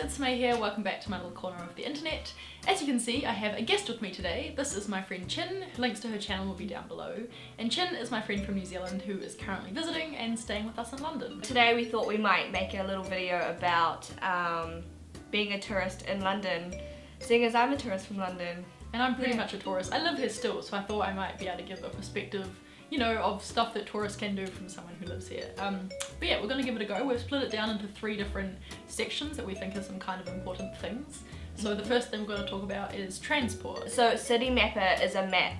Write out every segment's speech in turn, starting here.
it's Smay here, welcome back to my little corner of the internet. As you can see, I have a guest with me today. This is my friend Chin. Links to her channel will be down below. And Chin is my friend from New Zealand who is currently visiting and staying with us in London. Today we thought we might make a little video about being a tourist in London, seeing as I'm a tourist from London. And I'm pretty much a tourist. I live here still, so I thought I might be able to give a perspective, you know, of stuff that tourists can do from someone who lives here. But yeah, we're going to give it a go. We've split it down into 3 different sections that we think are some kind of important things. So the first thing we're going to talk about is transport. So City Mapper is a map.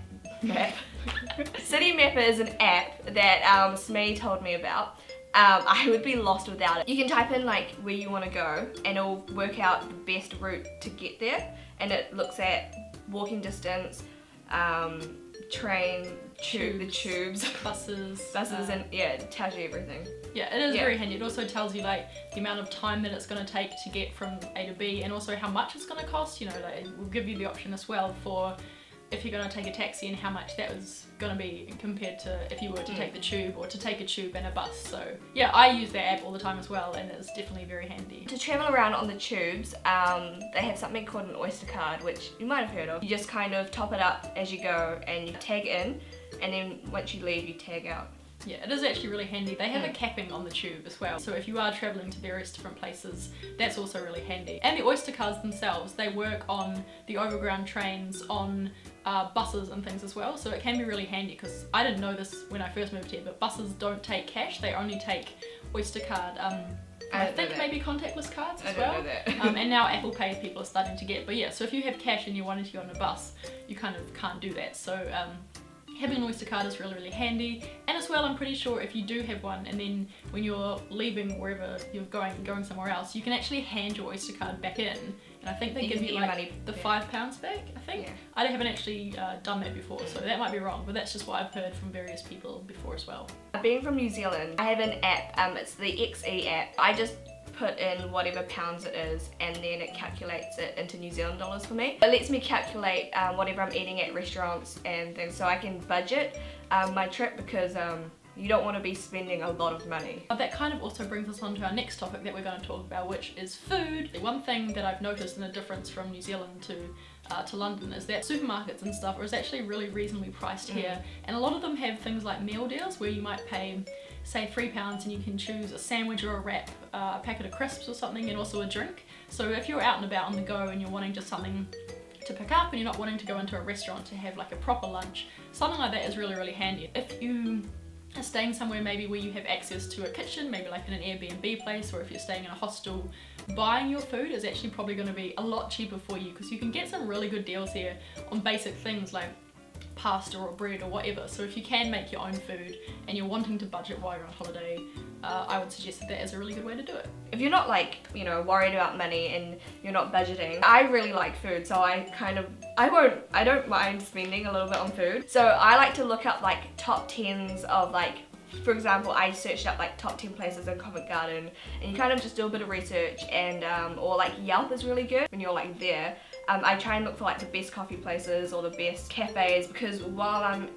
City Mapper is an app that Smay told me about. I would be lost without it. You can type in like where you want to go and it'll work out the best route to get there, and it looks at walking distance, train, the tubes, buses, and yeah, it tells you everything. Yeah, it is very handy. It also tells you like the amount of time that it's going to take to get from A to B, and also how much it's going to cost. You know, like, it will give you the option as well for if you're going to take a taxi and how much that was going to be compared to if you were to take the tube or to take a tube and a bus. So yeah, I use that app all the time as well, and it's definitely very handy. To travel around on the tubes, they have something called an Oyster card, which you might have heard of. You just kind of top it up as you go and you tag in, and then once you leave you tag out. Yeah, it is actually really handy. They have a capping on the tube as well, so if you are travelling to various different places, that's also really handy. And the Oyster cards themselves, they work on the overground trains, on buses and things as well, so it can be really handy, because I didn't know this when I first moved here, but buses don't take cash, they only take Oyster card. I think maybe contactless cards as well. I don't know that. And now Apple Pay people are starting to get, but yeah, so if you have cash and you wanted to go on a bus, you kind of can't do that. So having an Oyster card is really, really handy. And as well, I'm pretty sure if you do have one and then when you're leaving wherever you're going somewhere else, you can actually hand your Oyster card back in. And I think they give you like the £5 back, I think. Yeah. I haven't actually done that before, so that might be wrong, but that's just what I've heard from various people before as well. Being from New Zealand, I have an app, it's the XE app. I just put in whatever pounds it is and then it calculates it into New Zealand dollars for me. It lets me calculate whatever I'm eating at restaurants and things, so I can budget my trip, because you don't want to be spending a lot of money. That kind of also brings us on to our next topic that we're going to talk about, which is food. One thing that I've noticed in the difference from New Zealand to London is that supermarkets and stuff are actually really reasonably priced here, and a lot of them have things like meal deals where you might pay say £3 and you can choose a sandwich or a wrap, a packet of crisps or something, and also a drink. So if you're out and about on the go and you're wanting just something to pick up and you're not wanting to go into a restaurant to have like a proper lunch, something like that is really, really handy. If you are staying somewhere maybe where you have access to a kitchen, maybe like in an Airbnb place, or if you're staying in a hostel, buying your food is actually probably going to be a lot cheaper for you, because you can get some really good deals here on basic things like pasta or bread or whatever. So if you can make your own food and you're wanting to budget while you're on holiday, I would suggest that is a really good way to do it. If you're not like, you know, worried about money and you're not budgeting, I really like food, so I don't mind spending a little bit on food. So I like to look up like top 10s of like, for example, I searched up like top 10 places in Covent Garden, and you kind of just do a bit of research, and or like Yelp is really good when you're like there. I try and look for like the best coffee places or the best cafes, because while I'm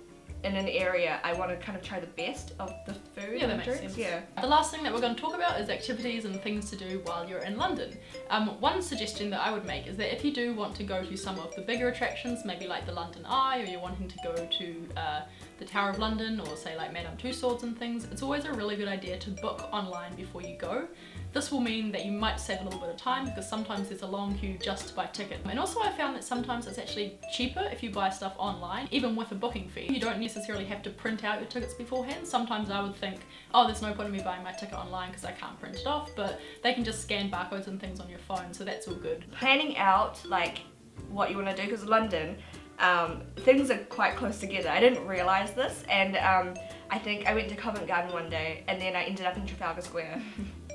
in an area, I want to kind of try the best of the food. Yeah, that makes sense. Yeah. The last thing that we're going to talk about is activities and things to do while you're in London. One suggestion that I would make is that if you do want to go to some of the bigger attractions, maybe like the London Eye, or you're wanting to go to the Tower of London, or say like Madame Tussauds and things, it's always a really good idea to book online before you go. This will mean that you might save a little bit of time, because sometimes there's a long queue just to buy tickets. And also I found that sometimes it's actually cheaper if you buy stuff online, even with a booking fee. You don't necessarily have to print out your tickets beforehand. Sometimes I would think, oh, there's no point in me buying my ticket online because I can't print it off, but they can just scan barcodes and things on your phone, so that's all good. Planning out like what you want to do, because London, things are quite close together. I didn't realise this, and I think I went to Covent Garden one day and then I ended up in Trafalgar Square.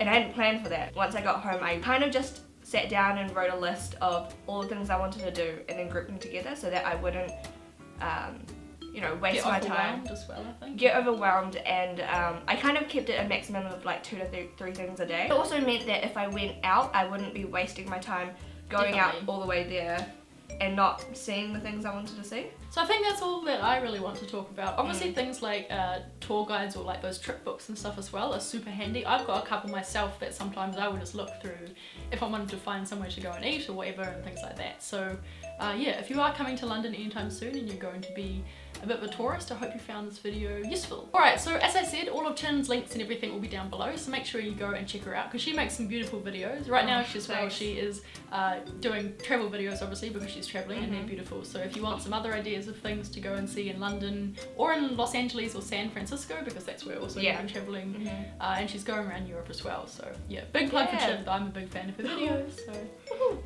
And I hadn't planned for that. Once I got home, I kind of just sat down and wrote a list of all the things I wanted to do and then grouped them together so that I wouldn't, you know, waste my time. As well, I think. Get overwhelmed, and I kind of kept it a maximum of like 2 to 3 things a day. It also meant that if I went out, I wouldn't be wasting my time going out all the way there and not seeing the things I wanted to see. So I think that's all that I really want to talk about. Obviously things like tour guides or like those trip books and stuff as well are super handy. I've got a couple myself that sometimes I would just look through if I wanted to find somewhere to go and eat or whatever and things like that. So yeah, if you are coming to London anytime soon and you're going to be a bit of a tourist, I hope you found this video useful. Alright, so as I said, all of Tin's links and everything will be down below, so make sure you go and check her out because she makes some beautiful videos. Right now she is doing travel videos obviously because she's travelling and they're beautiful. So if you want some other ideas of things to go and see in London or in Los Angeles or San Francisco, because that's where also you've been travelling, and she's going around Europe as well. So yeah, big plug for Tin, I'm a big fan of her videos. So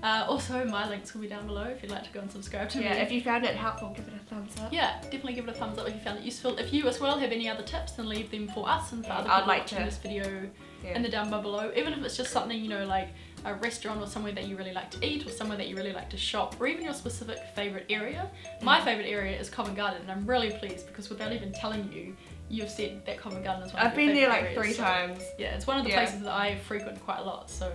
also my links will be down below if you'd like to go and subscribe to me. Yeah, if you found it helpful, give it a thumbs up. Yeah, definitely give it a thumbs up if you found it useful. If you as well have any other tips, then leave them for us and for other people watching this video in the down bar below. Even if it's just something, you know, like a restaurant or somewhere that you really like to eat or somewhere that you really like to shop, or even your specific favourite area. My favourite area is Covent Garden, and I'm really pleased because without even telling you, you've said that Covent Garden is one of your favourite areas. I've been there like 3 times. Yeah, it's one of the places that I frequent quite a lot, so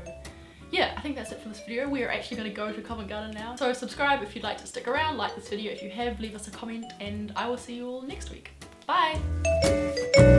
yeah, I think that's it for this video. We are actually going to go to Covent Garden now. So subscribe if you'd like to stick around, like this video if you have, leave us a comment, and I will see you all next week. Bye!